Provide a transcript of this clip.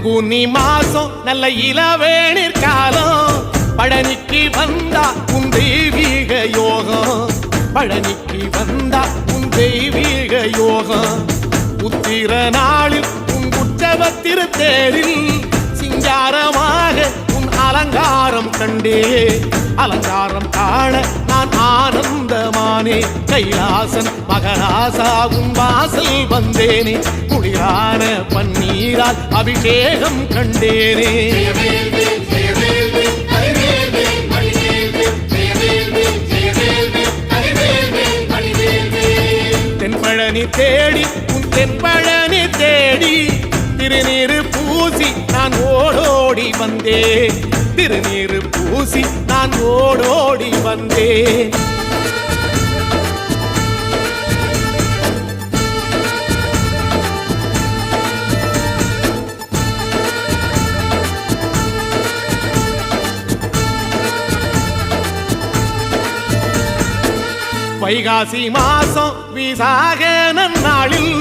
பங்குனி மாசம் நல்ல இளவேணிற் காலம் பழனிக்கு வந்தா உன் தெய்வீக யோகம் பழனிக்கு வந்தா உன் தெய்வீக யோகம் உத்திர நாளில் உன் உற்சவ திருத்தேரில் சிங்காரமாக உன் அலங்காரம் கண்டே அலங்காரம் காண நான் ஆனந்தமானே கைலாசன் மகராசா உன் வாசல் வந்தேனே குளிரான பன்னீரால் அபிஷேகம் கண்டேனே தென்பழனி தேடி உன் தென்பழனி தேடி திருநீரு பூசி நான் ஓடோடி வந்தேன் திருநீரு பூசி நான் ஓடோடி வந்தேன் வைகாசி மாசம் விசாக நன்னாளில்